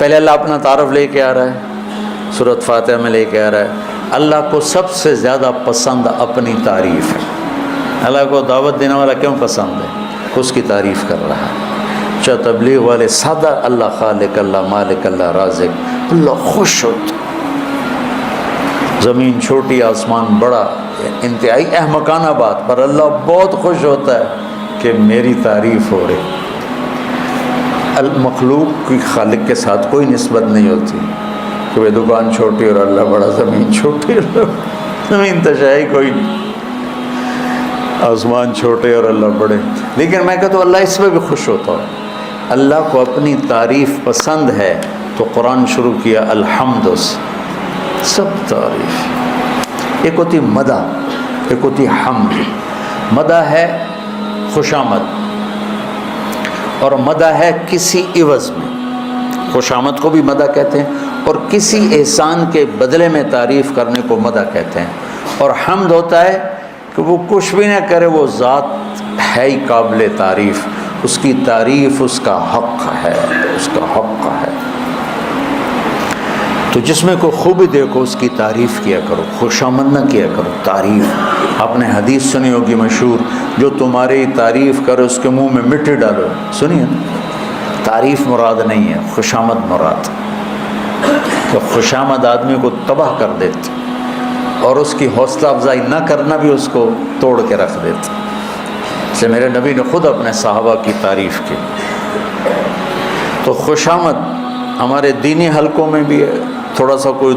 پہلے اللہ اپنا تعارف لے کے آ رہا ہے، سورۃ فاتحہ میں لے کے آ رہا ہے اللہ کو سب سے زیادہ پسند اپنی تعریف ہے۔ اللہ کو دعوت دینے والا کیوں پسند ہے؟ اس کی تعریف کر رہا ہے۔ چاہے تبلیغ والے سادہ اللہ خالق، اللہ مالک، اللہ رازق، اللہ خوش ہوتا، زمین چھوٹی آسمان بڑا، انتہائی احمقانہ بات پر اللہ بہت خوش ہوتا ہے کہ میری تعریف ہو رہی۔ المخلوق کی خالق کے ساتھ کوئی نسبت نہیں ہوتی کہ وہ دکان چھوٹی اور اللہ بڑا، زمین چھوٹی اور زمین تشائی کوئی نہیں، آسمان چھوٹے اور اللہ بڑے۔ لیکن میں کہتا ہوں اللہ اس میں بھی خوش ہوتا ہے، اللہ کو اپنی تعریف پسند ہے تو قرآن شروع کیا الحمد سے، سب تعریف۔ ایک ہوتی مدح، ایک ہوتی حمد۔ مدح ہے خوشامد، اور مدح ہے کسی عوض میں، خوشامد کو بھی مدح کہتے ہیں، اور کسی احسان کے بدلے میں تعریف کرنے کو مدح کہتے ہیں۔ اور حمد ہوتا ہے کہ وہ کچھ بھی نہ کرے، وہ ذات ہے ہی قابل تعریف، اس کی تعریف اس کا حق ہے، اس کا حق ہے۔ تو جس میں کوئی خوبی دیکھو اس کی تعریف کیا کرو، خوشامد نہ کیا کرو، تعریف۔ آپ نے حدیث سنی ہوگی مشہور، جو تمہاری تعریف کرے اس کے منہ میں مٹی ڈالو، سنیے نا؟ تعریف مراد نہیں ہے، خوشامد مراد۔ تو خوشامد آدمی کو تباہ کر دیتی، اور اس کی حوصلہ افزائی نہ کرنا بھی اس کو توڑ کے رکھ دیتی۔ اس لیے میرے نبی نے خود اپنے صحابہ کی تعریف کی۔ تو خوشامد ہمارے دینی حلقوں میں بھی ہے، تھوڑا سا کوئی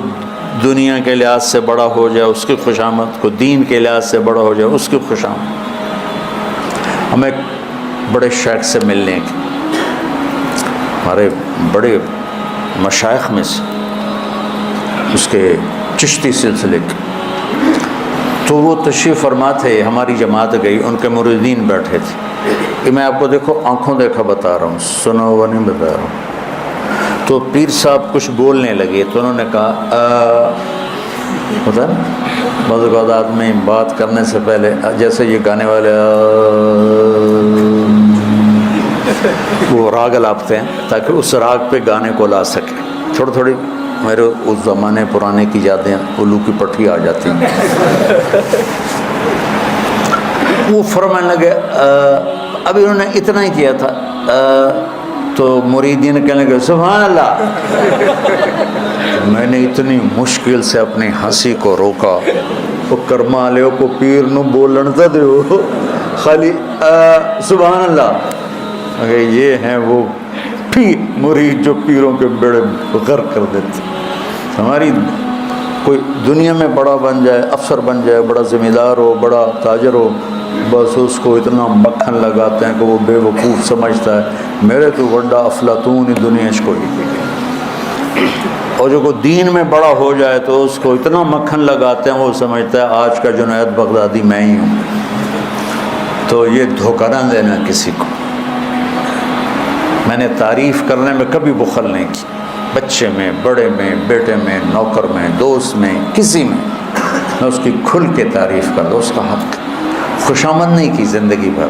دنیا کے لحاظ سے بڑا ہو جائے اس کی خوشامد، کوئی دین کے لحاظ سے بڑا ہو جائے اس کی خوشامد۔ ہمیں بڑے شیخ سے ملنے کی، ہمارے بڑے مشائخ میں سے، اس کے چشتی سلسلے کے، تو وہ تشریف فرما تھے، ہماری جماعت گئی، ان کے مریدین بیٹھے تھے کہ میں آپ کو دیکھو آنکھوں دیکھا بتا رہا ہوں، سنا ہوا نہیں بتا رہا ہوں۔ تو پیر صاحب کچھ بولنے لگے تو انہوں نے کہا ہوتا نا بعض اوقات آدمی بات کرنے سے پہلے جیسے یہ گانے والے وہ راگ لاپتے ہیں تاکہ اس راگ پہ گانے کو لا سکے۔ تھوڑی تھوڑی میرے اس زمانے پرانے کی یادیں الو کی پٹھی آ جاتی ہیں۔ وہ فرمانے لگے ابھی انہوں نے اتنا ہی کیا تھا تو مریدین کہنے لگے سبحان اللہ۔ میں نے اتنی مشکل سے اپنی ہنسی کو روکا، وہ کرما لے کو پیر نو بولن تا دیو خالی سبحان اللہ۔ اگر یہ ہیں وہ پیر مرید جو پیروں کے بیڑے غرق کر دیتے۔ ہماری کوئی دنیا میں بڑا بن جائے، افسر بن جائے، بڑا ذمہ دار ہو، بڑا تاجر ہو، بس اس کو اتنا مکھن لگاتے ہیں کہ وہ بے وقوف سمجھتا ہے میرے تو بڑا افلاطون دنیا اس کو ہی۔ اور جو کوئی دین میں بڑا ہو جائے تو اس کو اتنا مکھن لگاتے ہیں وہ سمجھتا ہے آج کا جنید بغدادی میں ہی ہوں۔ تو یہ دھوکہ نہ دینا کسی کو۔ میں نے تعریف کرنے میں کبھی بخل نہیں کی، بچے میں، بڑے میں، بیٹے میں، نوکر میں، دوست میں، کسی میں میں اس کی کھل کے تعریف کر دو، اس کا حق۔ خوشامد نہیں کی زندگی بھر،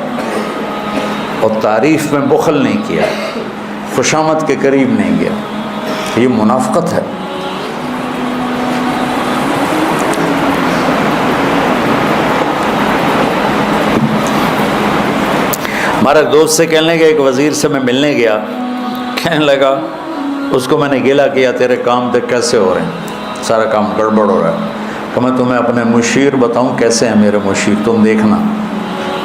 اور تعریف میں بخل نہیں کیا، خوشامد کے قریب نہیں گیا، یہ منافقت ہے۔ ہمارے دوست سے کہنے گیا، ایک وزیر سے میں ملنے گیا، کہنے لگا اس کو میں نے گلا کیا تیرے کام دیکھ کیسے ہو رہے ہیں، سارا کام گڑبڑ ہو رہا ہے۔ کہ میں تمہیں اپنے مشیر بتاؤں کیسے ہیں میرے مشیر، تم دیکھنا۔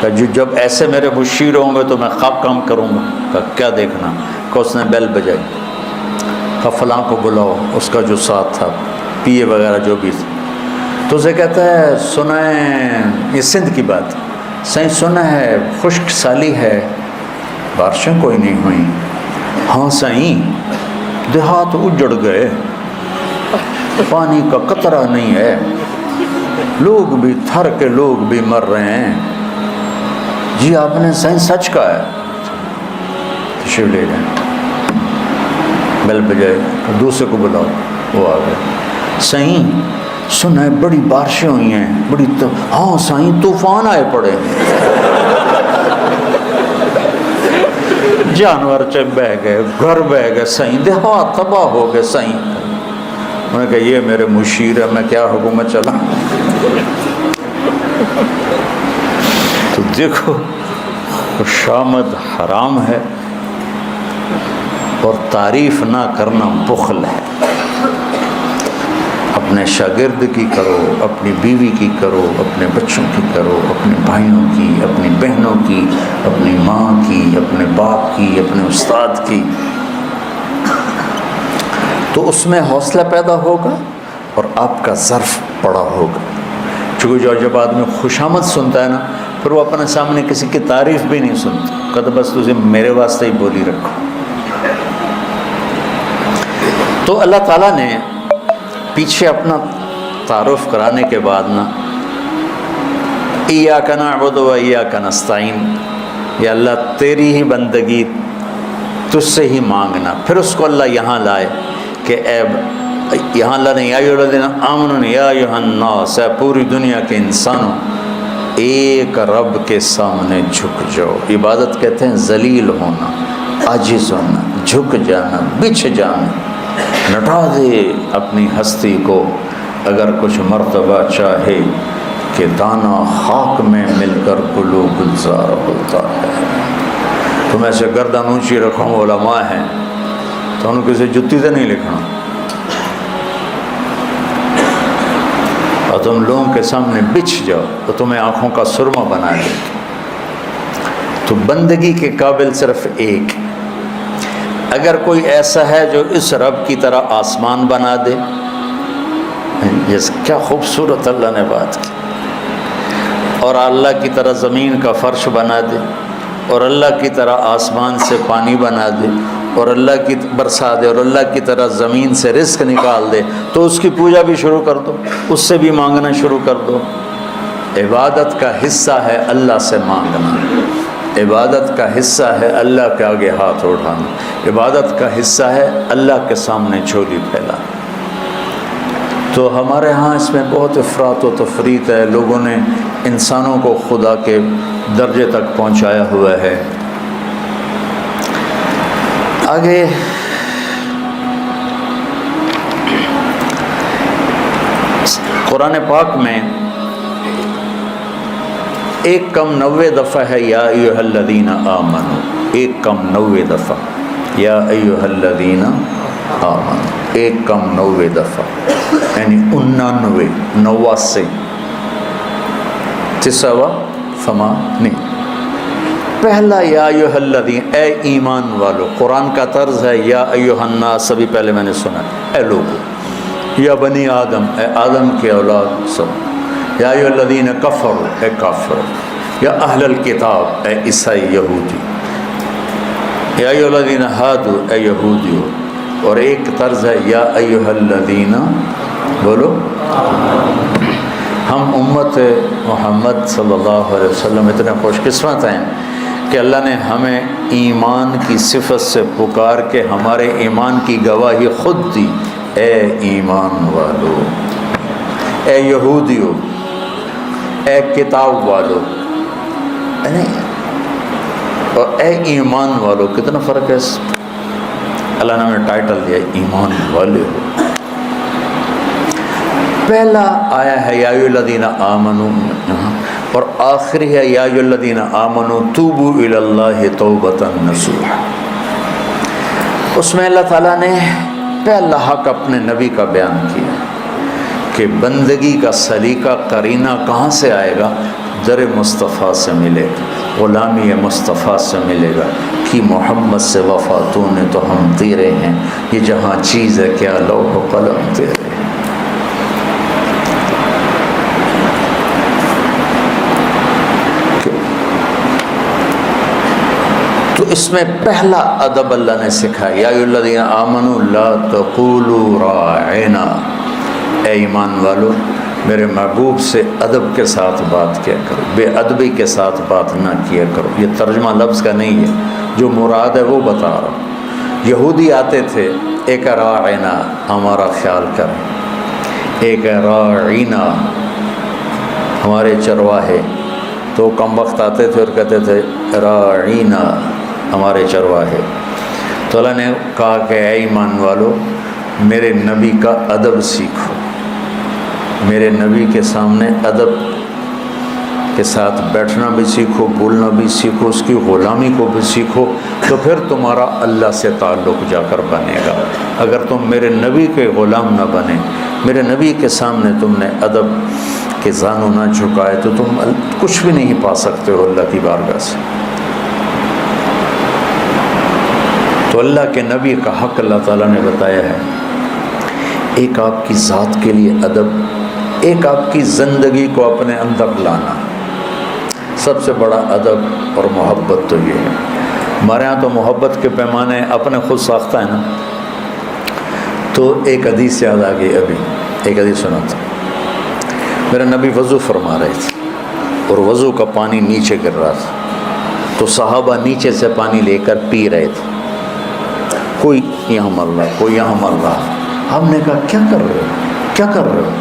کہ جب ایسے میرے مشیر ہوں گے تو میں خواب کام کروں گا۔ کہ کیا دیکھنا؟ کہ اس نے بیل بجائی، کہ فلاں کو بلاؤ، اس کا جو ساتھ تھا پی اے وغیرہ جو بھی تھا، تو اسے کہتا ہے سنیں، یہ سندھ کی بات، صحیح سنا ہے خشک سالی ہے، بارشیں کوئی نہیں ہوئیں۔ ہاں صحیح، دیہات اجڑ گئے، پانی کا قطرہ نہیں ہے، لوگ بھی تھر کے لوگ بھی مر رہے ہیں۔ جی آپ نے صحیح سچ کہا ہے، تشریف لے جائیں۔ بیل بجائے، دوسرے کو بلاؤ، وہ آ گئے۔ صحیح سنا ہے بڑی بارشیں ہوئی ہیں، بڑی ہاں صحیح طوفان آئے پڑے۔ جانور چ بہ گئے، گھر بہ گئے، سائیں دیہات تباہ ہو گئے سائیں۔ انہوں نے کہا یہ میرے مشیر ہے، میں کیا حکومت چلا۔ تو دیکھو خوشامد حرام ہے اور تعریف نہ کرنا بخل ہے۔ اپنے شاگرد کی کرو، اپنی بیوی کی کرو، اپنے بچوں کی کرو، اپنے بھائیوں کی، اپنی بہنوں کی، اپنی ماں کی، اپنے باپ کی، اپنے استاد کی، تو اس میں حوصلہ پیدا ہوگا اور آپ کا ظرف بڑا ہوگا۔ چونکہ جب آدمی خوشامد سنتا ہے نا، پھر وہ اپنے سامنے کسی کی تعریف بھی نہیں سنتا، کہتا بس تجھے میرے واسطے ہی بولی رکھو۔ تو اللہ تعالیٰ نے پیچھے اپنا تعارف کرانے کے بعد نا، ایاک نعبد و ایاک نستعین، یا اللہ تیری ہی بندگی، تجھ سے ہی مانگنا۔ پھر اس کو اللہ یہاں لائے کہ اے، یہاں اللہ نے یا ایھا الذین آمنوا یا ایھا الناس، اے پوری دنیا کے انسانوں، ایک رب کے سامنے جھک جاؤ۔ عبادت کہتے ہیں ذلیل ہونا، عاجز ہونا، جھک جانا، بچھ جانا، لٹا دے اپنی ہستی کو۔ اگر کچھ مرتبہ چاہے کہ دانہ خاک میں مل کر گلو گلزار ہوتا ہے۔ تم ایسے گردن اونچی رکھو، علماء ہیں تو ان کسی جتی سے نہیں لکھنا، اور تم لوگوں کے سامنے بچھ جاؤ تو تمہیں آنکھوں کا سرما بنا دے۔ تو بندگی کے قابل صرف ایک۔ اگر کوئی ایسا ہے جو اس رب کی طرح آسمان بنا دے، کیا خوبصورت اللہ نے بات کی، اور اللہ کی طرح زمین کا فرش بنا دے، اور اللہ کی طرح آسمان سے پانی بنا دے، اور اللہ کی برسا دے، اور اللہ کی طرح زمین سے رزق نکال دے، تو اس کی پوجا بھی شروع کر دو، اس سے بھی مانگنا شروع کر دو۔ عبادت کا حصہ ہے اللہ سے مانگنا، عبادت کا حصہ ہے اللہ کے آگے ہاتھ اٹھانا، عبادت کا حصہ ہے اللہ کے سامنے جھولی پھیلانا۔ تو ہمارے ہاں اس میں بہت افراط و تفریط ہے، لوگوں نے انسانوں کو خدا کے درجے تک پہنچایا ہوا ہے۔ آگے قرآن پاک میں ایک کم 90 دفعہ ہے یا ایھا الذین آمنوا، ایک کم 90 دفعہ یا ایھا الذین آمنوا، ایک کم 90 دفعہ، یعنی 99 89 تسعہ ثمانین۔ پہلا یا ایھا الذین، اے ایمان والو، قرآن کا طرز ہے یا ایھا الناس، ابھی پہلے میں نے سنا، اے لوگو، یا بنی آدم، اے آدم کے اولاد سب، یا ایھا الذین کفروا، اے کافر، یا اہل الکتاب، اے عیسائی یہودی، یا ایھا الذین ہادوا، اے یہودیو، اور ایک طرز ہے یا ایھا الذین، بولو، ہم امت محمد صلی اللہ علیہ وسلم اتنے خوش قسمت ہیں کہ اللہ نے ہمیں ایمان کی صفت سے پکار کے ہمارے ایمان کی گواہی خود دی۔ اے ایمان والو، اے یہودیو، اے کتاب والو، اور اے ایمان والو، کتنا فرق ہے؟ اللہ نے ہمیں ٹائٹل دیا ایمان والے ہو۔ پہلا آیا ہے یا ایھا الذین آمنوا، اور آخری ہے یا ایھا الذین آمنوا توبوا الی اللہ توبۃ نصوحا۔ اس میں اللہ تعالیٰ نے پہلا حق اپنے نبی کا بیان کیا کہ بندگی کا سلیقہ قرینہ کہاں سے آئے گا؟ در مصطفیٰ سے ملے گا، غلامی مصطفیٰ سے ملے گا کہ محمد سے وفاتوں نے تو ہم تیرے ہیں، یہ جہاں چیز ہے کیا لوح و قلم تیرے۔ تو اس میں پہلا ادب اللہ نے سکھایا یا ایھا الذین آمنوا لا تقولوا راعنا، اے ایمان والو میرے محبوب سے ادب کے ساتھ بات کیا کرو، بے ادبی کے ساتھ بات نہ کیا کرو۔ یہ ترجمہ لفظ کا نہیں ہے، جو مراد ہے وہ بتا رہا ہوں۔ یہودی آتے تھے، ایک راعنا ہمارا خیال کر، ایک راعینا ہمارے چرواہے، تو کم وقت آتے تھے اور کہتے تھے راعینا ہمارے چرواہے. تو اللہ نے کہا کہ اے ایمان والو میرے نبی کا ادب سیکھو، میرے نبی کے سامنے ادب کے ساتھ بیٹھنا بھی سیکھو، بولنا بھی سیکھو، اس کی غلامی کو بھی سیکھو، تو پھر تمہارا اللہ سے تعلق جا کر بنے گا. اگر تم میرے نبی کے غلام نہ بنے، میرے نبی کے سامنے تم نے ادب کے زانو نہ جھکائے، تو تم کچھ بھی نہیں پا سکتے ہو اللہ کی بارگاہ سے. تو اللہ کے نبی کا حق اللہ تعالیٰ نے بتایا ہے. ایک آپ کی ذات کے لیے ادب، ایک آپ کی زندگی کو اپنے اندر لانا. سب سے بڑا ادب اور محبت تو یہ ہے. ہمارے ہاں تو محبت کے پیمانے اپنے خود ساختہ ہیں نا. تو ایک حدیث یاد آ گئی، ابھی ایک حدیث سنا تھا. میرے نبی وضو فرما رہے تھے اور وضو کا پانی نیچے گر رہا تھا، تو صحابہ نیچے سے پانی لے کر پی رہے تھے. کوئی یہاں مر رہا، کوئی یہاں مر رہا. ہم نے کہا کیا کر رہے ہو، کیا کر رہے ہو؟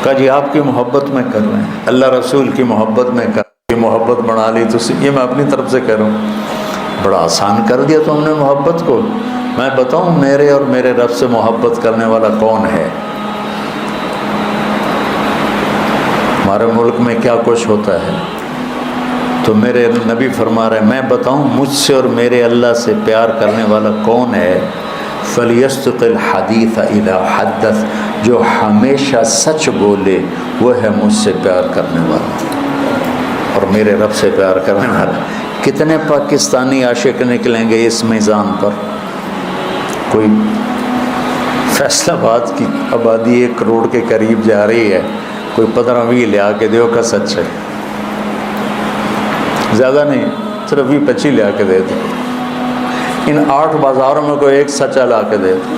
کہا جی آپ کی محبت میں کر رہے ہیں، اللہ رسول کی محبت میں کر رہے ہیں. محبت بنا لی تو یہ میں اپنی طرف سے کہہ رہا ہوں. بڑا آسان کر دیا تو ہم نے محبت کو. میں بتاؤں میرے اور میرے رب سے محبت کرنے والا کون ہے؟ ہمارے ملک میں کیا کچھ ہوتا ہے. تو میرے نبی فرما رہے ہیں میں بتاؤں مجھ سے اور میرے اللہ سے پیار کرنے والا کون ہے؟ فَلْيَصْدِقِ الْحَدِيثَ إِذَا حَدَّثَ، جو ہمیشہ سچ بولے وہ ہے مجھ سے پیار کرنے والا اور میرے رب سے پیار کرنے والا. کتنے پاکستانی عاشق نکلیں گے اس میزان پر؟ کوئی فیصل آباد کی آبادی 1 کروڑ کے قریب جا رہی ہے، کوئی 15-20 لے آ کے دیو کا سچ ہے. زیادہ نہیں، صرف 20-25 لے آ کے دے دو. ان 8 بازاروں میں کوئی ایک سچا لا کے دے دو.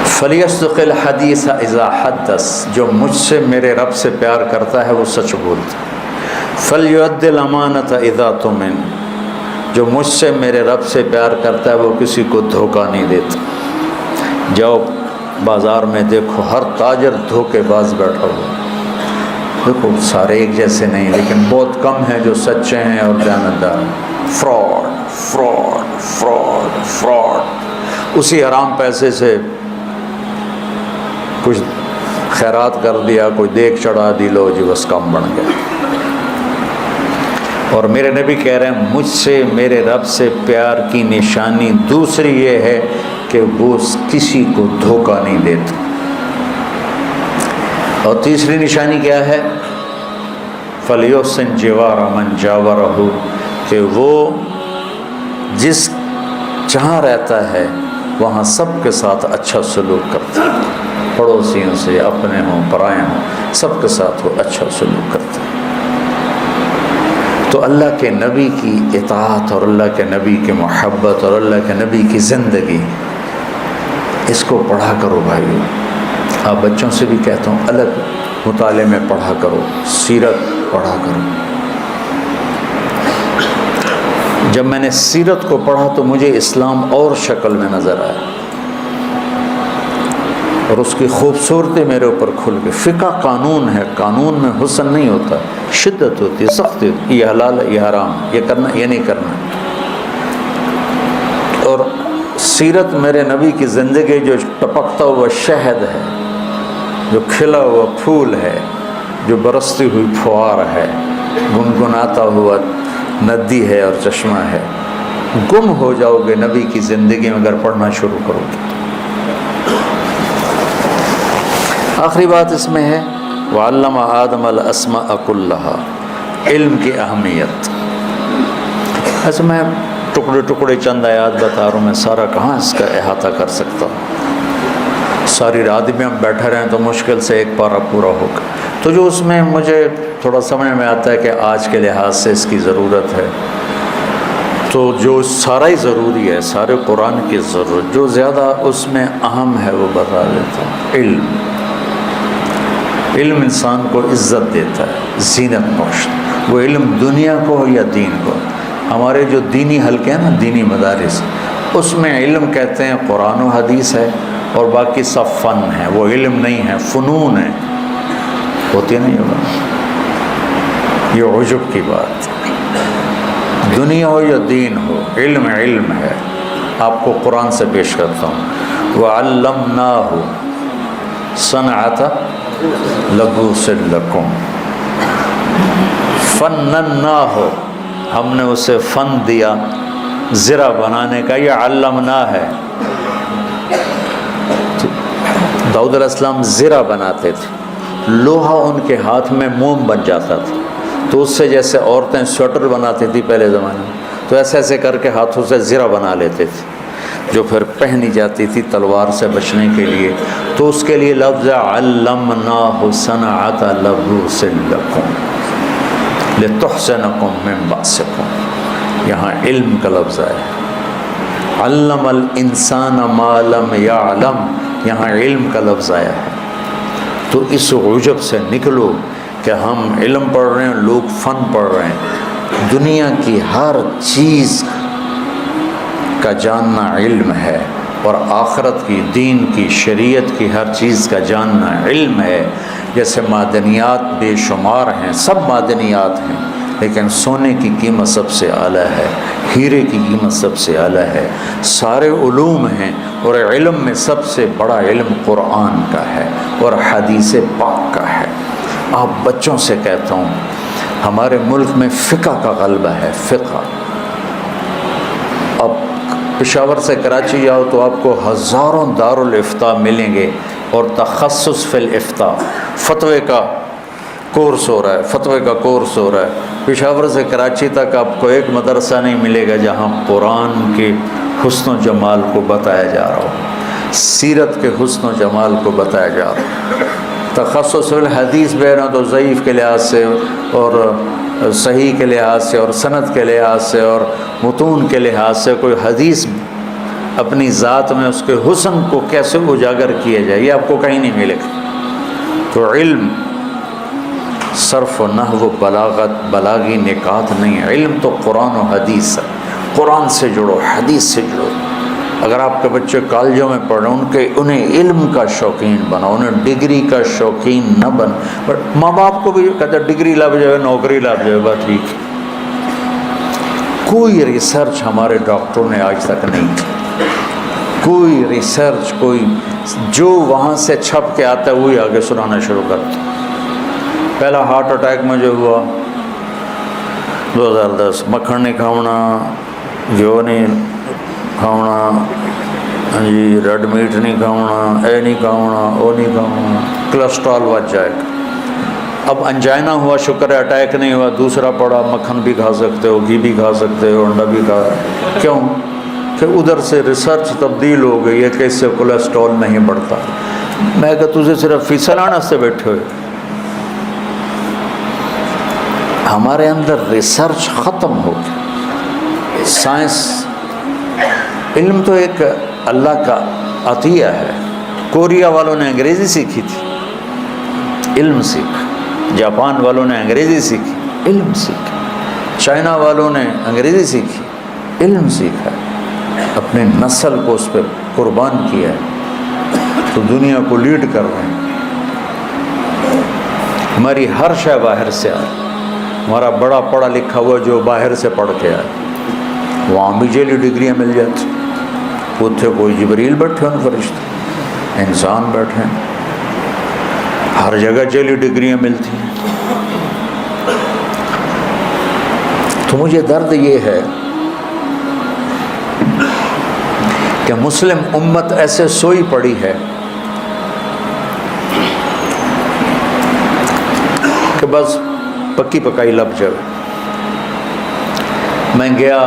فَلْيَصْدِقِ الْحَدِيثَ إِذَا حَدَّثَ، جو مجھ سے میرے رب سے پیار کرتا ہے وہ سچ بولتا ہے. فَلْيُؤَدِّ الْأَمَانَةَ إِذَا تُؤْمِنَ، جو مجھ سے میرے رب سے پیار کرتا ہے وہ کسی کو دھوکہ نہیں دیتا. جاؤ بازار میں دیکھو ہر تاجر دھوکے باز بیٹھا ہوا. دیکھو سارے ایک جیسے نہیں، لیکن بہت کم ہیں جو سچے ہیں اور دیانتدار ہیں. Fraud fraud fraud fraud. اسی حرام پیسے سے کچھ خیرات کر دیا، کوئی دیکھ چڑھا دی، لو جی بس کام بن گیا. اور میرے نبی کہہ رہے ہیں مجھ سے میرے رب سے پیار کی نشانی دوسری یہ ہے کہ وہ کسی کو دھوکہ نہیں دیتا. اور تیسری نشانی کیا ہے؟ فَلْيُحْسِنْ جِوَارَ مَنْ جَاوَرَهُ، کہ وہ جس جہاں رہتا ہے وہاں سب کے ساتھ اچھا سلوک کرتا ہے. پڑوسیوں سے، اپنے ہوں پرائے ہوں، سب کے ساتھ وہ اچھا سلوک کرتا ہے. تو اللہ کے نبی کی اطاعت اور اللہ کے نبی کی محبت اور اللہ کے نبی کی زندگی، اس کو پڑھا کرو بھائیو. آپ بچوں سے بھی کہتا ہوں الگ مطالعے میں پڑھا کرو، سیرت پڑھا کرو. جب میں نے سیرت کو پڑھا تو مجھے اسلام اور شکل میں نظر آیا اور اس کی خوبصورتی میرے اوپر کھل گئی. فقہ قانون ہے، قانون میں حسن نہیں ہوتا، شدت ہوتی ہے، سختی ہوتی ہے. یہ حلال ہے، یہ حرام، یہ کرنا یہ نہیں کرنا. اور سیرت میرے نبی کی زندگی جو ٹپکتا ہوا شہد ہے، جو کھلا ہوا پھول ہے، جو برستی ہوئی پھوار ہے، گنگناتا ہوا ندی ہے اور چشمہ ہے. گم ہو جاؤ گے نبی کی زندگی میں اگر پڑھنا شروع کرو گے. آخری بات اس میں ہے وَعَلَّمَ آدَمَ الْأَسْمَاءَ كُلَّهَا، علم کی اہمیت. ایسے میں ٹکڑے ٹکڑے چند آیات بتا رہا ہوں، میں سارا کہاں اس کا احاطہ کر سکتا ہوں. ساری رات بھی ہم بیٹھے رہیں تو مشکل سے ایک پارہ پورا ہوگا. تو جو اس میں مجھے تھوڑا سمجھ میں آتا ہے کہ آج کے لحاظ سے اس کی ضرورت ہے، تو جو سارا ہی ضروری ہے، سارے قرآن کی ضرورت، جو زیادہ اس میں اہم ہے وہ بتا دیتا ہوں. علم. علم انسان کو عزت دیتا ہے، زینت بخشتا. وہ علم دنیا کو ہو یا دین کو. ہمارے جو دینی حلقے ہیں نا، دینی مدارس، اس میں علم کہتے ہیں قرآن و حدیث ہے اور باقی سب فن ہے. وہ علم نہیں ہے، فنون ہے. ہوتی نہیں ہوگا. یہ عجب کی بات. دنیا ہو یا دین ہو، علم علم ہے. آپ کو قرآن سے پیش کرتا ہوں. وَعَلَّمْنَاهُ صَنْعَةَ لَبُوسٍ لَكُمْ. فَنَّنَّاهُ، ہم نے اسے فن دیا زرہ بنانے کا. یہ علمنا ہے. داؤد علیہ السلام زرہ بناتے تھے. لوہا ان کے ہاتھ میں موم بن جاتا تھا، تو اس سے جیسے عورتیں سویٹر بناتی تھی پہلے زمانے میں، تو ایسے ایسے کر کے ہاتھوں سے زرہ بنا لیتے تھے، جو پھر پہنی جاتی تھی تلوار سے بچنے کے لیے. تو اس کے لیے لفظ علمناہ صنعۃ لبوس لکم لتحصنکم من بأسکم. یہاں علم کا لفظ ہے. علم الانسان ما لم یعلم، یہاں علم کا لفظ آیا ہے. تو اس عجب سے نکلو کہ ہم علم پڑھ رہے ہیں، لوگ فن پڑھ رہے ہیں. دنیا کی ہر چیز کا جاننا علم ہے، اور آخرت کی، دین کی، شریعت کی ہر چیز کا جاننا علم ہے. جیسے معدنیات بے شمار ہیں، سب معدنیات ہیں، لیکن سونے کی قیمت سب سے اعلیٰ ہے، ہیرے کی قیمت سب سے اعلیٰ ہے. سارے علوم ہیں، اور علم میں سب سے بڑا علم قرآن کا ہے اور حدیث پاک کا ہے. آپ بچوں سے کہتا ہوں، ہمارے ملک میں فقہ کا غلبہ ہے. فقہ، اب پشاور سے کراچی جاؤ تو آپ کو ہزاروں دارالافتاء ملیں گے، اور تخصص فی الافتاء، فتوے کا کورس ہو رہا ہے، فتوے کا کورس ہو رہا ہے. پشاور سے کراچی تک آپ کو ایک مدرسہ نہیں ملے گا جہاں قرآن کے حسن و جمال کو بتایا جا رہا ہو، سیرت کے حسن و جمال کو بتایا جا رہا ہو. تخصص الحدیث بہرا تو ضعیف کے لحاظ سے اور صحیح کے لحاظ سے اور سند کے لحاظ سے اور متون کے لحاظ سے کوئی حدیث اپنی ذات میں اس کے حسن کو کیسے اجاگر کیا جائے، یہ آپ کو کہیں نہیں ملے گا. تو علم صرف و نحو و بلاغت، بلاغی نکات نہیں. علم تو قرآن و حدیث ہے. قرآن سے جڑو، حدیث سے جڑو. اگر آپ کے بچے کالجوں میں پڑھ رہے ہیں، انہیں علم کا شوقین بناؤ، انہیں ڈگری کا شوقین نہ بن. بٹ ماں باپ کو بھی کہتے ہیں ڈگری لگ جائے، نوکری لگ جائے، بس ٹھیک ہے. کوئی ریسرچ ہمارے ڈاکٹروں نے آج تک نہیں کی. کوئی ریسرچ، کوئی جو وہاں سے چھپ کے آتا ہے وہی آگے سنانا شروع کرتا. پہلا ہارٹ اٹیک مجھے ہوا 2010. مکھن نہیں کھاؤنا، گھیو نہیں کھاؤنا، جی ریڈ میٹ نہیں کھاؤنا، اے نہیں کھاؤنا، او نہیں کھاؤنا، کولیسٹرول بچ جائے گا. اب انجائنا ہوا، شکر ہے اٹیک نہیں ہوا. دوسرا پڑا مکھن بھی کھا سکتے ہو، گھی بھی کھا سکتے ہو، انڈا بھی کھا. کیوں کہ ادھر سے ریسرچ تبدیل ہو گئی ہے کہ اس سے کولیسٹرول نہیں بڑھتا. میں کہ تجھے صرف فیصل آنا سے بیٹھے ہوئے. ہمارے اندر ریسرچ ختم ہو گئی. سائنس، علم تو ایک اللہ کا عطیہ ہے. کوریا والوں نے انگریزی سیکھی تھی، علم سیکھا. جاپان والوں نے انگریزی سیکھی، علم سیکھا. چائنا والوں نے انگریزی سیکھی، علم سیکھا. اپنے نسل کو اس پہ قربان کیا ہے، تو دنیا کو لیڈ کر رہے ہیں. ہماری ہر شے باہر سے آئے. ہمارا بڑا پڑھا لکھا ہوا جو باہر سے پڑھ کے آئے، وہاں بھی جیلی ڈگریاں مل جاتی. اتنے کوئی جبریل بیٹھے ہیں، فرشتے انسان بیٹھے ہیں، ہر جگہ جیلی ڈگریاں ملتی ہیں. تو مجھے درد یہ ہے کہ مسلم امت ایسے سوئی پڑی ہے کہ بس پکی پکائی لب جائے. میں گیا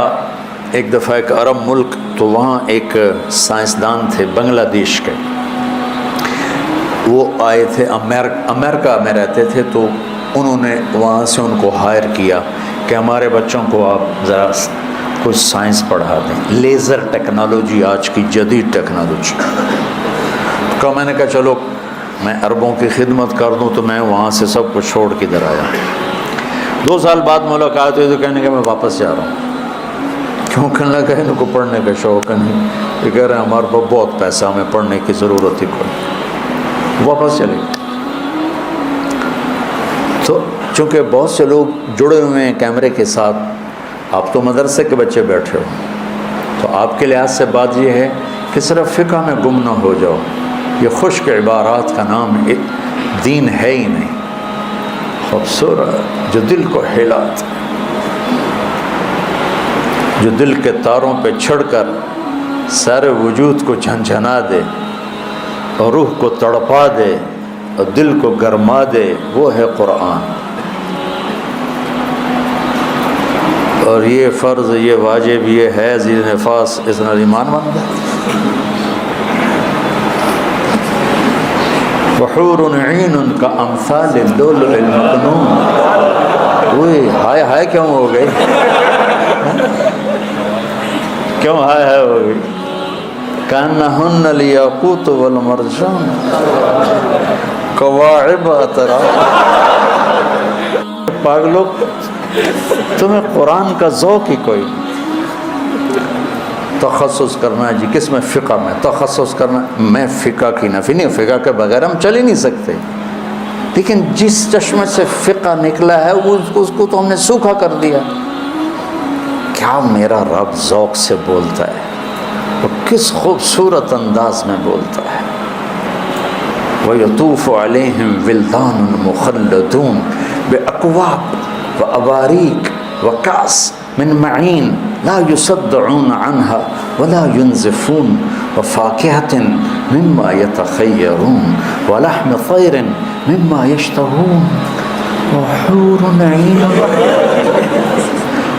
ایک دفعہ ایک عرب ملک، تو وہاں ایک سائنسدان تھے بنگلہ دیش کے. وہ آئے تھے امریکہ میں رہتے تھے، تو انہوں نے وہاں سے ان کو ہائر کیا کہ ہمارے بچوں کو آپ ذرا کچھ سائنس پڑھا دیں، لیزر ٹیکنالوجی آج کی جدید ٹیکنالوجی. تو میں نے کہا چلو میں عربوں کی خدمت کر دوں. تو میں وہاں سے سب کچھ چھوڑ کے ادھر آیا. 2 سال بعد ملاقات ہوئی تو کہنے کہ میں واپس جا رہا ہوں. کیوں؟ کہنے لگا ان کو پڑھنے کا شوق نہیں. یہ کہہ رہے ہیں ہمارے پاس بہت پیسہ، ہمیں پڑھنے کی ضرورت ہی کوئی. واپس چلے. چونکہ بہت سے لوگ جڑے ہوئے ہیں کیمرے کے ساتھ، آپ تو مدرسے کے بچے بیٹھے ہو، تو آپ کے لحاظ سے بات یہ ہے کہ صرف فقہ میں گم نہ ہو جاؤ. یہ خشک عبارات کا نام دین ہے ہی نہیں. خوبصورت جو دل کو ہلاتا، جو دل کے تاروں پہ چھڑ کر سارے وجود کو جھنجھنا دے اور روح کو تڑپا دے اور دل کو گرما دے، وہ ہے قرآن. اور یہ فرض، یہ واجب، یہ ہے عزیز نفاس، اس نے ایمان مانتا ہے. وحور عین کا امثال اللؤلؤ المكنون. وہی ہائے ہائے کیوں ہو گئی؟ کیوں ہائے ہائے ہو گئی؟ کأنہن الیاقوت والمرجان کواعب اطراف. پاگلو، تمہیں قرآن کا ذوق ہی کوئی. تخصص کرنا ہے جی کس میں؟ فقہ میں تخصص کرنا. میں فقہ کی نفی نہیں، فقہ کے بغیر ہم چل ہی نہیں سکتے، لیکن جس چشمے سے فقہ نکلا ہے اس کو تو ہم نے سوکھا کر دیا. کیا میرا رب ذوق سے بولتا ہے، وہ کس خوبصورت انداز میں بولتا ہے. وَيَطُوفُ عَلَيْهِمْ وِلْدَانٌ مُخَلَّدُونَ بِأَكْوَابٍ وَأَبَارِيقَ وَكَأْسٍ مِّن مَّعِينٍ لَا يُصَدَّعُونَ عَنْهَا وَلَا يُنزِفُونَ وَفَاكِهَةٍ مِّمَّا يَتَخَيَّرُونَ وَلَحْمِ طَيْرٍ مِّمَّا يَشْتَهُونَ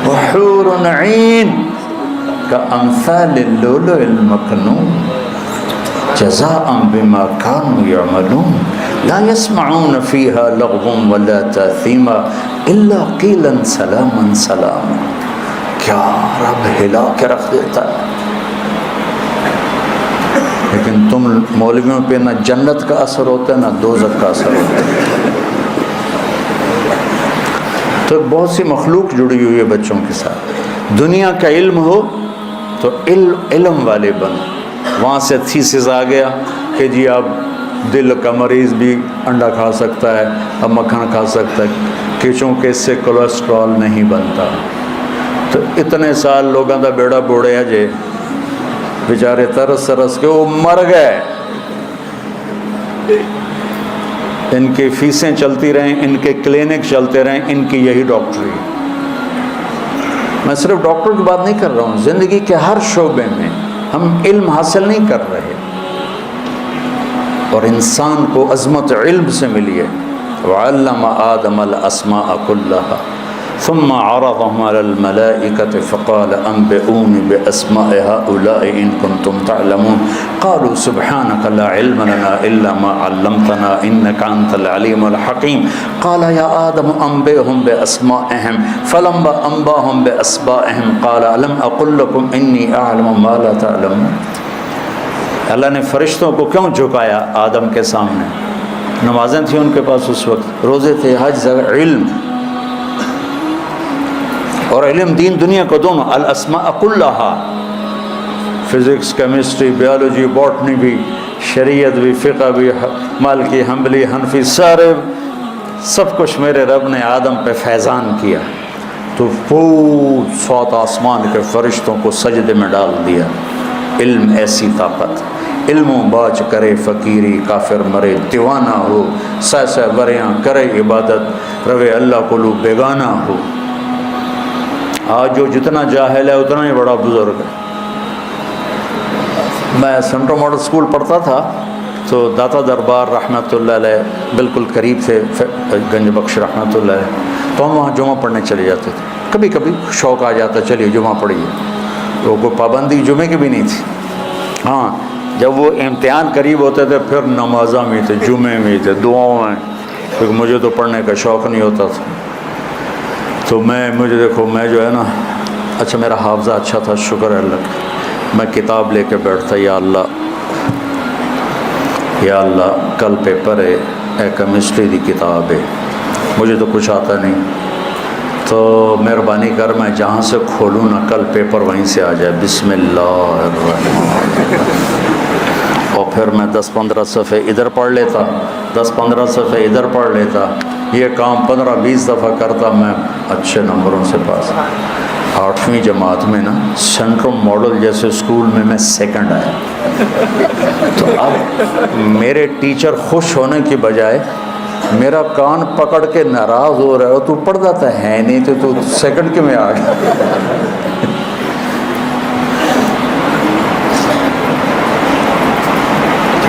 وَحُورٌ عِينٌ كَأَمْثَالِ اللُّؤْلُؤِ الْمَكْنُونِ جزاء بما كانوا يعملون لا يسمعون فيها لغوا ولا تأثيما إلا قيلا سلاما سلاما. کیا رب ہلا کے رکھ دیتا ہے. لیکن تم مولویوں پہ نہ جنت کا اثر ہوتا ہے نہ دوزخ کا اثر ہوتا ہے. تو بہت سی مخلوق جڑی ہوئی ہے بچوں کے ساتھ. دنیا کا علم ہو تو علم والے بنو. وہاں سے تھیسس آ گیا کہ جی اب دل کا مریض بھی انڈا کھا سکتا ہے، اب مکھن کھا سکتا ہے کہ چونکہ اس سے کولیسٹرول نہیں بنتا. تو اتنے سال لوگوں کا بیڑا بوڑے جے بیچارے ترس ترس کے وہ مر گئے. ان کی فیسیں چلتی رہیں، ان کے کلینک چلتے رہیں، ان کی یہی ڈاکٹری. میں صرف ڈاکٹر کی بات نہیں کر رہا ہوں، زندگی کے ہر شعبے میں ہم علم حاصل نہیں کر رہے. اور انسان کو عظمت علم سے ملی ہے. وعلم آدم الاسماء كلها ثم عرضهم على الملائكة فقال انبئوني باسماء هؤلاء ان كنتم تعلمون قالوا سبحانك لا علم لنا الا ما علمتنا انك انت العليم الحكيم قال يا آدم انبئهم باسمائهم فلما انباهم باسمائهم قال الم اقل لكم اني اعلم ما لا تعلمون. اللہ نے فرشتوں کو کیوں جھکایا آدم کے سامنے؟ نمازیں تھیں ان کے پاس اس وقت، روزے تھے، حج، علم. اور علم دین دنیا کو دونوں، الاسماء كلها، فزکس، کیمسٹری، بیالوجی، باٹنی بھی، شریعت بھی، فقہ بھی، مالکی، حنبلی، حنفی، سارے سب کچھ میرے رب نے آدم پہ فیضان کیا. تو پوچھ 7 آسمان کے فرشتوں کو سجدے میں ڈال دیا. علم ایسی طاقت. علم و باج کرے فقیری کافر مرے دیوانہ ہو، سہ سہ وریاں کرے عبادت روے اللہ کو لو بیگانہ ہو. آج جو جتنا جاہل ہے اتنا ہی بڑا بزرگ ہے. میں سینٹرل ماڈل اسکول پڑھتا تھا تو داتا دربار رحمۃ اللہ علیہ بالکل قریب تھے، گنج بخش رحمۃ اللہ علیہ. تو ہم وہاں جمعہ پڑھنے چلے جاتے تھے. کبھی کبھی شوق آ جاتا چلیے جمعہ پڑھیے. تو کوئی پابندی جمعے کی بھی نہیں تھی. ہاں جب وہ امتحان قریب ہوتے تھے پھر نمازاں بھی تھے، جمعے میں تھے، دعاؤں میں، کیونکہ مجھے تو پڑھنے کا شوق نہیں ہوتا تھا. تو مجھے دیکھو میں جو ہے نا، اچھا میرا حافظہ اچھا تھا، شکر ہے اللہ کا. میں کتاب لے کے بیٹھتا، یا اللہ کل پیپر ہے، کیمسٹری دی کتاب ہے، مجھے تو کچھ آتا نہیں، تو مہربانی کر میں جہاں سے کھولوں نا کل پیپر وہیں سے آ جائے. بسم اللہ الرحمن. اور پھر میں 10-15 صفحے ادھر پڑھ لیتا 10-15 صفحے ادھر پڑھ لیتا، یہ کام 15-20 دفعہ کرتا، میں اچھے نمبروں سے پاس۔ 8ویں جماعت میں نا سینٹرم ماڈل جیسے اسکول میں سیکنڈ آیا۔ تو اب میرے ٹیچر خوش ہونے کی بجائے میرا کان پکڑ کے ناراض ہو رہا ہے، تو پڑھتا تو ہے نہیں، تو سیکنڈ کے میں آ گیا۔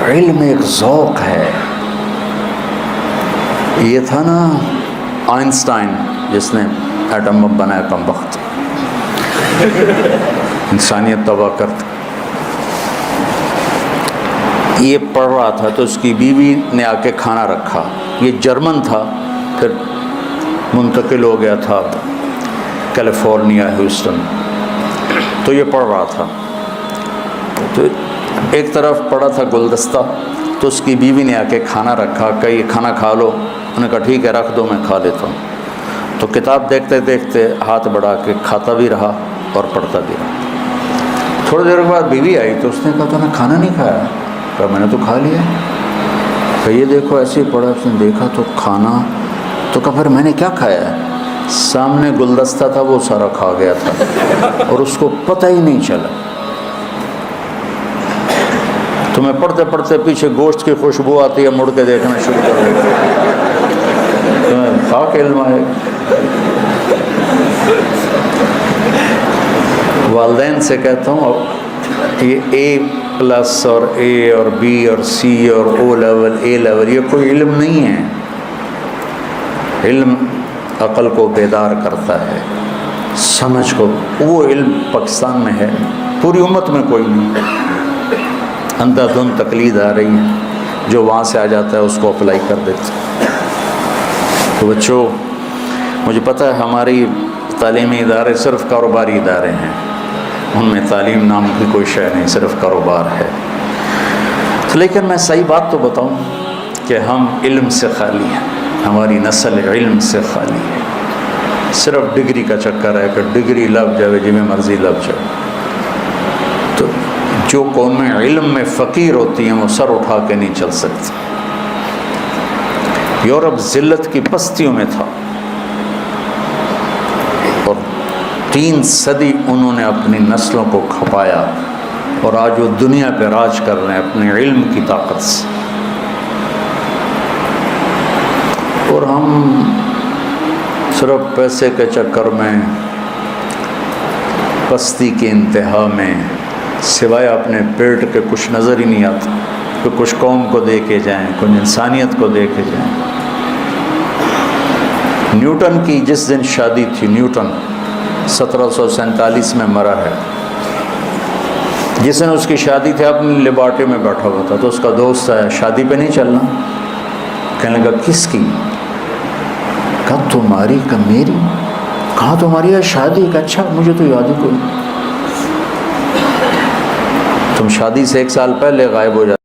علم ایک ذوق ہے۔ یہ تھا نا آئنسٹائن جس نے ایٹم بم بنایا، کم وقت انسانیت تباہ کرتا، یہ پڑھ رہا تھا تو اس کی بیوی نے آ کے کھانا رکھا، یہ جرمن تھا، پھر منتقل ہو گیا تھا کیلیفورنیا ہیوسٹن، تو یہ پڑھ رہا تھا، تو ایک طرف پڑا تھا گلدستہ، تو اس کی بیوی نے آ کے کھانا رکھا کہ یہ کھانا کھا لو، انہوں نے کہا ٹھیک ہے رکھ دو میں کھا لیتا ہوں، تو کتاب دیکھتے دیکھتے ہاتھ بڑھا کے کھاتا بھی رہا اور پڑھتا بھی رہا۔ تھوڑی دیر کے بعد بیوی آئی تو اس نے کہا تو نے کھانا نہیں کھایا؟ کہا میں نے تو کھا لیا۔ کہ یہ دیکھو ایسے ہی پڑھا، اس نے دیکھا تو کھانا، تو کہا پھر میں نے کیا کھایا ہے؟ سامنے گلدستہ تھا وہ سارا کھا گیا تھا اور اس کو پتہ ہی نہیں چلا۔ تو میں پڑھتے پڑھتے پیچھے گوشت کی خوشبو آتی ہے، مڑ کے دیکھنا شروع کر دیتا، تمہیں خاک علم آئے۔ والدین سے کہتا ہوں یہ A+ اور A اور B اور C اور O لیول A لیول یہ کوئی علم نہیں ہے۔ علم عقل کو بیدار کرتا ہے، سمجھ کو، وہ علم پاکستان میں ہے، پوری امت میں کوئی نہیں۔ اندھا دھند تقلید آ رہی ہے، جو وہاں سے آ جاتا ہے اس کو اپلائی کر دیتے۔ تو بچوں، مجھے پتہ ہے ہماری تعلیمی ادارے صرف کاروباری ادارے ہیں، ان میں تعلیم نام کی کوئی شے نہیں، صرف کاروبار ہے۔ لیکن میں صحیح بات تو بتاؤں کہ ہم علم سے خالی ہیں، ہماری نسل علم سے خالی ہے، صرف ڈگری کا چکر ہے کہ ڈگری لگ جائے جی میں مرضی لگ جائے۔ تو جو قومیں علم میں فقیر ہوتی ہیں وہ سر اٹھا کے نہیں چل سکتی۔ یورپ ذلت کی پستیوں میں تھا اور 3 صدی انہوں نے اپنی نسلوں کو کھپایا، اور آج وہ دنیا پہ راج کر رہے ہیں اپنے علم کی طاقت سے، اور ہم صرف پیسے کے چکر میں، پستی کے انتہا میں، سوائے اپنے پیٹ کے کچھ نظر ہی نہیں آتا، کہ کچھ قوم کو دے کے جائیں، کچھ انسانیت کو دے کے جائیں۔ نیوٹن کی جس دن شادی تھی، نیوٹن 1747 میں مرا ہے، جس دن اس کی شادی تھی اپنی لیبارٹری میں بیٹھا ہوا تھا، تو اس کا دوست آیا، شادی پہ نہیں چلنا؟ کہنے لگا کس کی؟ کہا تمہاری؟ کہ میری؟ کہاں تمہاری ہے شادی؟ کہ اچھا مجھے تو یاد ہی کوئی، تم شادی سے 1 سال پہلے غائب ہو جاتے۔